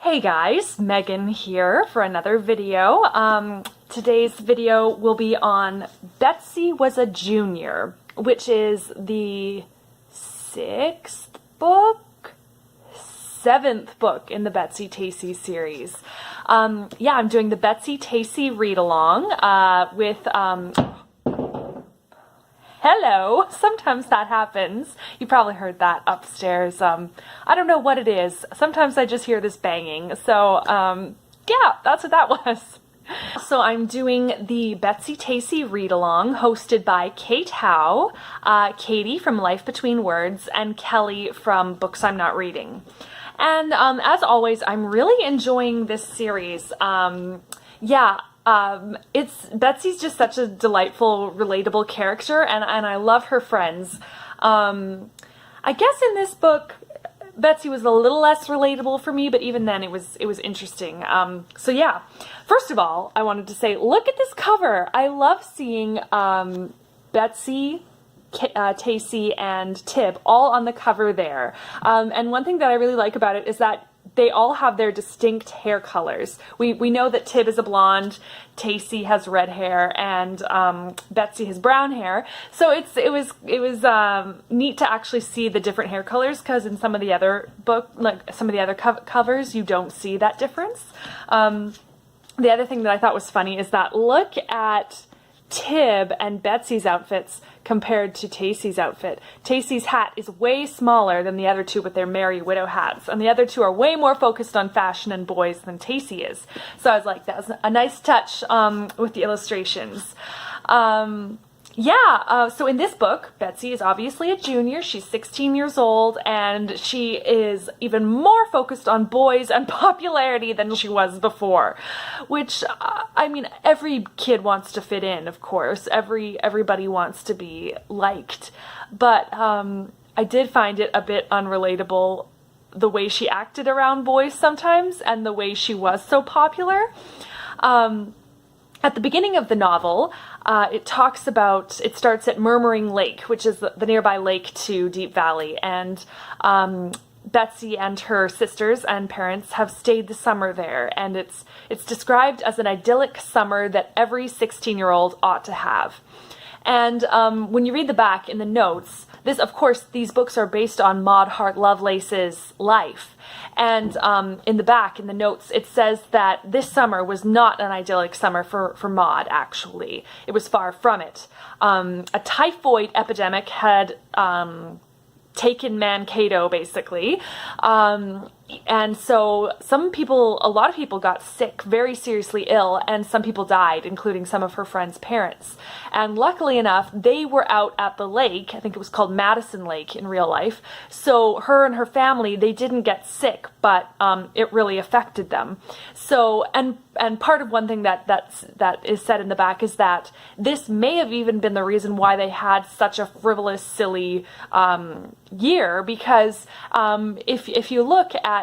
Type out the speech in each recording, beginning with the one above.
Hey guys, Megan here for another video. Today's video will be on Betsy Was a Junior, which is the seventh book in the Betsy-Tacy series. Yeah, I'm doing the Betsy-Tacy read-along with hello. Sometimes that happens. You probably heard that upstairs. I don't know what it is. Sometimes I just hear this banging. So, yeah, that's what that was. So I'm doing the Betsy-Tacy read-along hosted by Kate Howe, Katie from Life Between Words, and Kelly from Books I'm Not Reading. And as always, I'm really enjoying this series. Betsy's just such a delightful, relatable character, and I love her friends. I guess in this book, Betsy was a little less relatable for me, but even then it was interesting. So yeah, first of all, I wanted to say, look at this cover. I love seeing Betsy, Tacy, and Tib all on the cover there. And one thing that I really like about it is that they all have their distinct hair colors. We know that Tib is a blonde, Tacy has red hair, and Betsy has brown hair. So it was neat to actually see the different hair colors, because in some of the other covers you don't see that difference. The other thing that I thought was funny is that look at Tib and Betsy's outfits compared to Tacy's outfit. Tacy's hat is way smaller than the other two with their Merry Widow hats, and the other two are way more focused on fashion and boys than Tacy is. So I was like, that was a nice touch with the illustrations. So in this book, Betsy is obviously a junior. She's 16 years old, and she is even more focused on boys and popularity than she was before, which, I mean, every kid wants to fit in, of course. Everybody wants to be liked, but I did find it a bit unrelatable, the way she acted around boys sometimes, and the way she was so popular. At the beginning of the novel, it starts at Murmuring Lake, which is the nearby lake to Deep Valley, and Betsy and her sisters and parents have stayed the summer there, and it's described as an idyllic summer that every 16-year-old ought to have. And when you read the back in the notes, these books are based on Maud Hart Lovelace's life. And in the back, in the notes, it says that this summer was not an idyllic summer for Maud, actually. It was far from it. A typhoid epidemic had taken Mankato, basically. And so a lot of people got sick, very seriously ill, and some people died, including some of her friends' parents. And luckily enough, they were out at the lake. I think it was called Madison Lake in real life. So her and her family, they didn't get sick, but it really affected them. So, and part of one thing that is said in the back is that this may have even been the reason why they had such a frivolous, silly year, because if you look at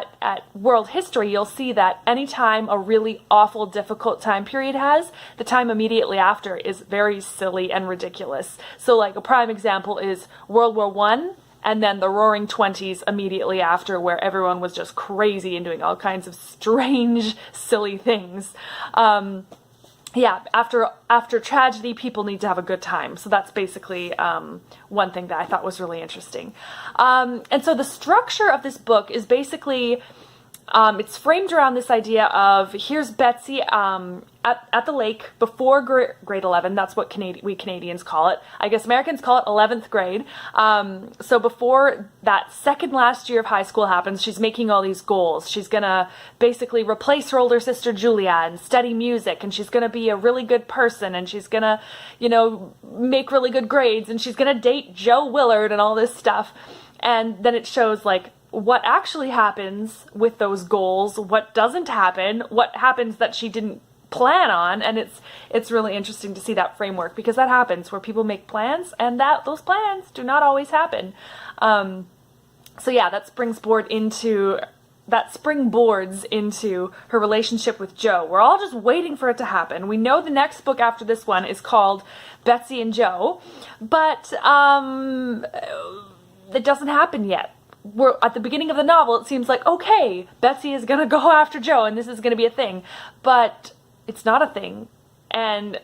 world history, you'll see that anytime a really awful, difficult time period the time immediately after is very silly and ridiculous. So like a prime example is World War I, and then the Roaring Twenties immediately after, where everyone was just crazy and doing all kinds of strange, silly things. Yeah, after tragedy, people need to have a good time. So that's basically one thing that I thought was really interesting. And so the structure of this book is basically, it's framed around this idea of, here's Betsy at the lake before grade 11. That's what we Canadians call it. I guess Americans call it 11th grade. So before that second last year of high school happens, she's making all these goals. She's gonna basically replace her older sister Julia and study music, and she's gonna be a really good person, and she's gonna, make really good grades, and she's gonna date Joe Willard and all this stuff. And then it shows like what actually happens with those goals, what doesn't happen, what happens that she didn't plan on, and it's really interesting to see that framework, because that happens where people make plans and those plans do not always happen. So yeah, that springboards into her relationship with Joe. We're all just waiting for it to happen. We know the next book after this one is called Betsy and Joe, but it doesn't happen yet. we're at the beginning of the novel, it seems like, okay, Betsy is gonna go after Joe and this is gonna be a thing, but it's not a thing. And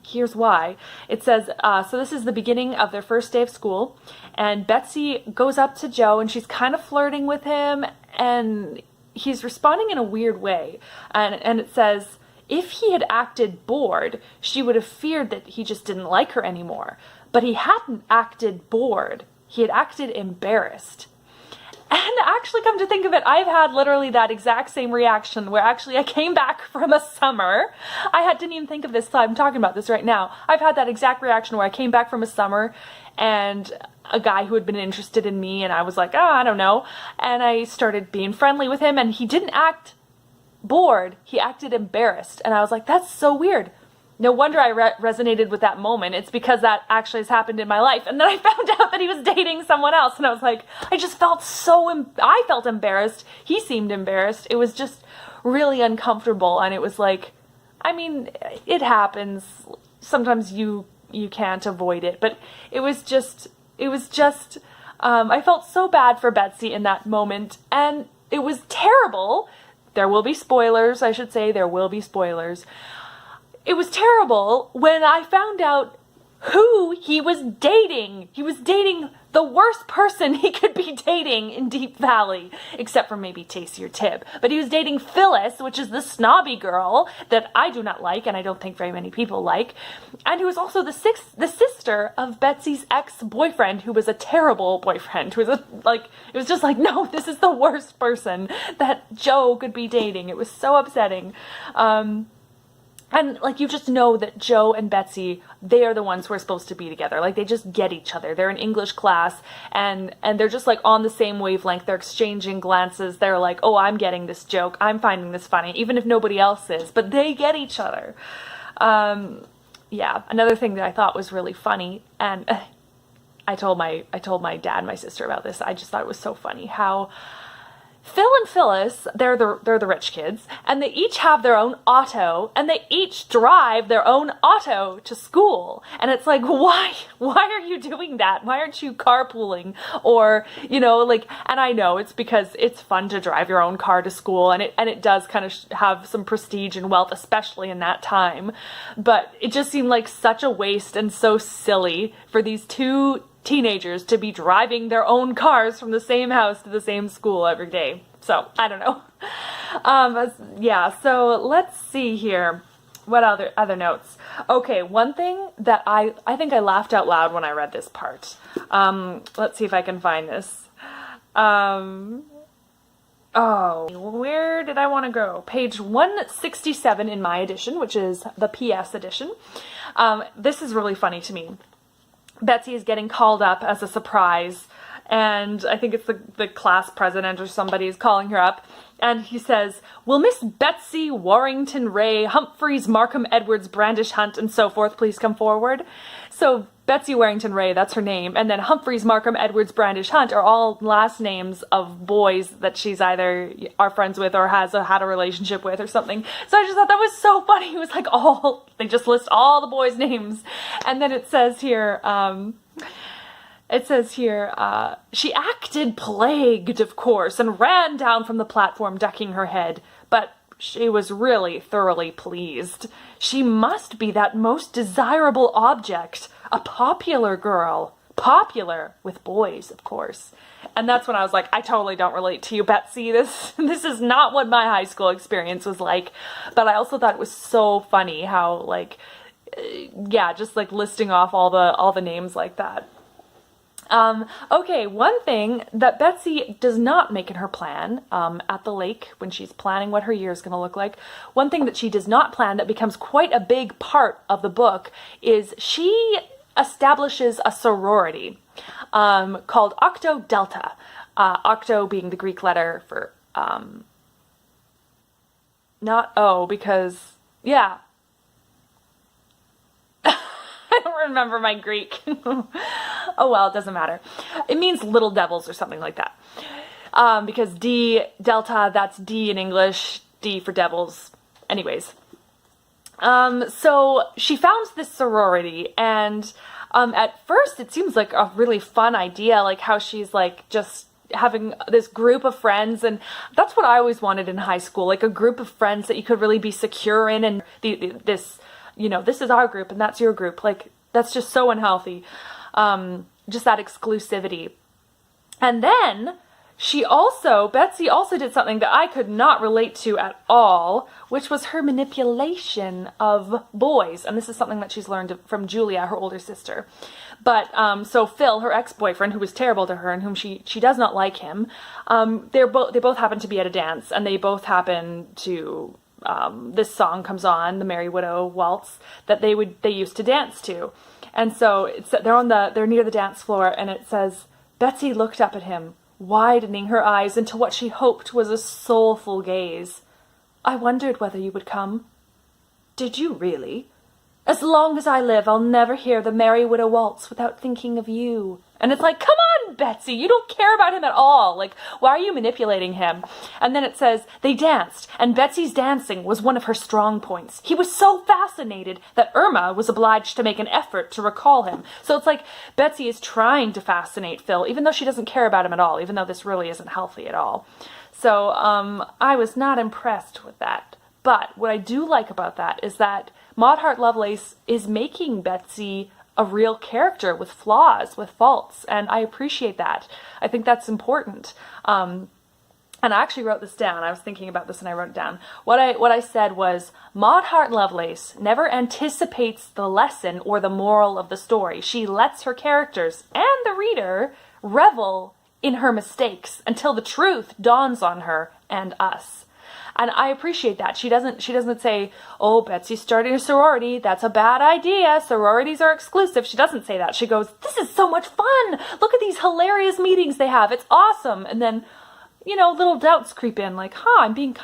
here's why. It says, so this is the beginning of their first day of school, and Betsy goes up to Joe and she's kind of flirting with him, and he's responding in a weird way. And it says, if he had acted bored, she would have feared that he just didn't like her anymore. But he hadn't acted bored. He had acted embarrassed. And actually, come to think of it, I've had literally that exact same reaction where actually I came back from a summer. Didn't even think of this till I'm talking about this right now. I've had that exact reaction where I came back from a summer and a guy who had been interested in me, and I was like, I don't know. And I started being friendly with him, and he didn't act bored. He acted embarrassed. And I was like, that's so weird. No wonder I resonated with that moment. It's because that actually has happened in my life. And then I found out that he was dating someone else. And I was like, I just felt I felt embarrassed. He seemed embarrassed. It was just really uncomfortable. And it was like, I mean, it happens. Sometimes you can't avoid it. But it was just, I felt so bad for Betsy in that moment. And it was terrible. There will be spoilers, I should say. There will be spoilers. It was terrible when I found out who he was dating. He was dating the worst person he could be dating in Deep Valley, except for maybe Tacy or Tib. But he was dating Phyllis, which is the snobby girl that I do not like, and I don't think very many people like, and who was also the sister of Betsy's ex-boyfriend, who was a terrible boyfriend, who was it was just like, no, this is the worst person that Joe could be dating. It was so upsetting. And, like, you just know that Joe and Betsy, they are the ones who are supposed to be together. Like, they just get each other. They're in English class, and they're just, like, on the same wavelength. They're exchanging glances. They're like, oh, I'm getting this joke. I'm finding this funny, even if nobody else is. But they get each other. Yeah, another thing that I thought was really funny, and I told my dad and my sister about this. I just thought it was so funny how Phil and Phyllis, they're the rich kids, and they each have their own auto, and they each drive their own auto to school. And it's like, why are you doing that? Why aren't you carpooling? Or, and I know it's because it's fun to drive your own car to school, and it does kind of have some prestige and wealth, especially in that time. But it just seemed like such a waste and so silly for these two teenagers to be driving their own cars from the same house to the same school every day. So, I don't know. Yeah, so let's see here. What other notes? Okay, one thing that I think I laughed out loud when I read this part. Let's see if I can find this. Oh, where did I want to go? Page 167 in my edition, which is the PS edition. This is really funny to me. Betsy is getting called up as a surprise, and I think it's the class president or somebody is calling her up, and he says, will Miss Betsy Warrington Ray, Humphreys, Markham, Edwards, Brandish, Hunt, and so forth please come forward? So Betsy Warrington Ray, that's her name, and then Humphreys, Markham, Edwards, Brandish, Hunt are all last names of boys that she's either are friends with or has had a relationship with or something. So I just thought that was so funny. It was like they just list all the boys' names. And then it says here, she acted plagued, of course, and ran down from the platform, ducking her head. But she was really thoroughly pleased. She must be that most desirable object, a popular girl. Popular with boys, of course. And that's when I was like, I totally don't relate to you, Betsy. This is not what my high school experience was like. But I also thought it was so funny how, just listing off all the names like that. Okay, one thing that Betsy does not make in her plan, at the lake when she's planning what her year is going to look like, one thing that she does not plan that becomes quite a big part of the book is she establishes a sorority, called Octo Delta. Octo being the Greek letter for, not O, because, yeah. I don't remember my Greek. Oh well, it doesn't matter. It means little devils or something like that. Because D, Delta, that's D in English, D for devils. Anyways. So she founds this sorority, and at first it seems like a really fun idea, like how she's just having this group of friends, and that's what I always wanted in high school, like a group of friends that you could really be secure in, and this, this is our group and that's your group. Like, that's just so unhealthy. Just that exclusivity. And then Betsy also did something that I could not relate to at all, which was her manipulation of boys. And this is something that she's learned from Julia, her older sister. But, so Phil, her ex-boyfriend, who was terrible to her and whom she does not like him, they both happen to be at a dance, and they both happen to, this song comes on, the Merry Widow Waltz, that they used to dance to. And so they're near the dance floor, and it says, Betsy looked up at him, widening her eyes into what she hoped was a soulful gaze. I wondered whether you would come. Did you really? As long as I live, I'll never hear the Merry Widow Waltz without thinking of you. And it's like, come on, Betsy, you don't care about him at all. Like, why are you manipulating him? And then it says, they danced, and Betsy's dancing was one of her strong points. He was so fascinated that Irma was obliged to make an effort to recall him. So it's like Betsy is trying to fascinate Phil, even though she doesn't care about him at all, even though this really isn't healthy at all. So I was not impressed with that. But what I do like about that is that Maud Hart Lovelace is making Betsy a real character with flaws, with faults, and I appreciate that. I think that's important. And I actually wrote this down. I was thinking about this and I wrote it down. What I said was, Maud Hart Lovelace never anticipates the lesson or the moral of the story. She lets her characters and the reader revel in her mistakes until the truth dawns on her and us. And I appreciate that. She doesn't say, oh, Betsy's starting a sorority. That's a bad idea. Sororities are exclusive. She doesn't say that. She goes, this is so much fun. Look at these hilarious meetings they have. It's awesome. And then, little doubts creep in, like, I'm being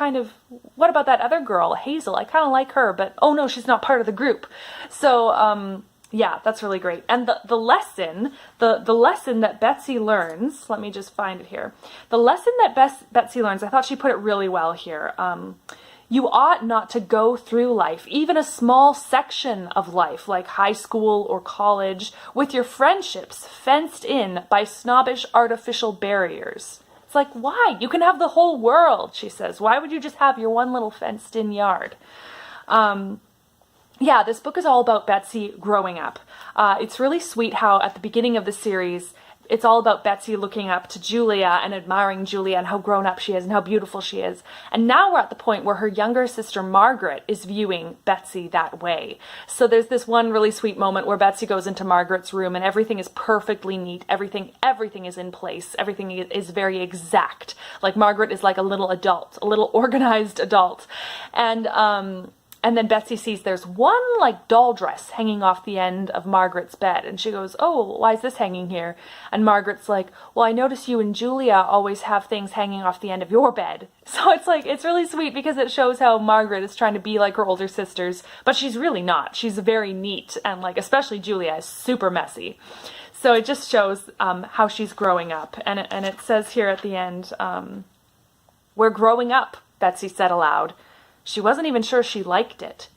what about that other girl, Hazel? I kind of like her, but oh no, she's not part of the group. So, yeah, that's really great. And the lesson that Betsy learns, let me just find it here. The lesson that Betsy learns, I thought she put it really well here. You ought not to go through life, even a small section of life, like high school or college, with your friendships fenced in by snobbish artificial barriers. It's like, why? You can have the whole world, she says. Why would you just have your one little fenced-in yard? Yeah, this book is all about Betsy growing up. It's really sweet how at the beginning of the series, it's all about Betsy looking up to Julia and admiring Julia and how grown up she is and how beautiful she is. And now we're at the point where her younger sister Margaret is viewing Betsy that way. So there's this one really sweet moment where Betsy goes into Margaret's room and everything is perfectly neat. Everything is in place. Everything is very exact. Like Margaret is like a little adult, a little organized adult. And then Betsy sees there's one doll dress hanging off the end of Margaret's bed. And she goes, oh, why is this hanging here? And Margaret's like, well, I notice you and Julia always have things hanging off the end of your bed. So it's really sweet because it shows how Margaret is trying to be like her older sisters, but she's really not. She's very neat, and especially Julia is super messy. So it just shows how she's growing up. And it says here at the end, we're growing up, Betsy said aloud. She wasn't even sure she liked it,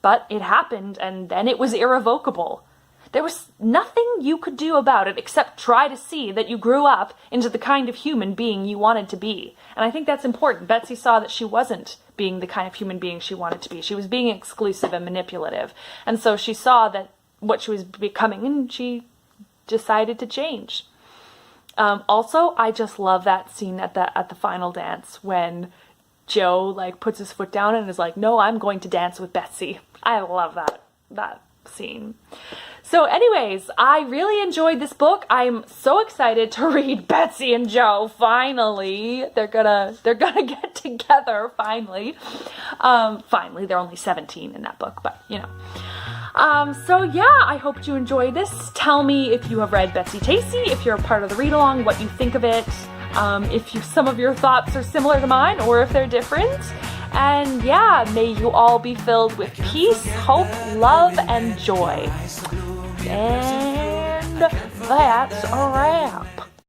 but it happened, and then it was irrevocable. There was nothing you could do about it except try to see that you grew up into the kind of human being you wanted to be. And I think that's important. Betsy saw that she wasn't being the kind of human being she wanted to be. She was being exclusive and manipulative. And so she saw that what she was becoming, and she decided to change. Also, I just love that scene at the final dance when Joe puts his foot down and is like, no, I'm going to dance with Betsy. I love that scene. So anyways, I really enjoyed this book. I'm so excited to read Betsy and Joe. Finally, they're gonna get together. Finally, they're only 17 in that book, but So yeah, I hope you enjoyed this. Tell me if you have read Betsy-Tacy, if you're a part of the read-along, what you think of it. If some of your thoughts are similar to mine or if they're different. And yeah, may you all be filled with peace, hope, love, and joy. And that's a wrap.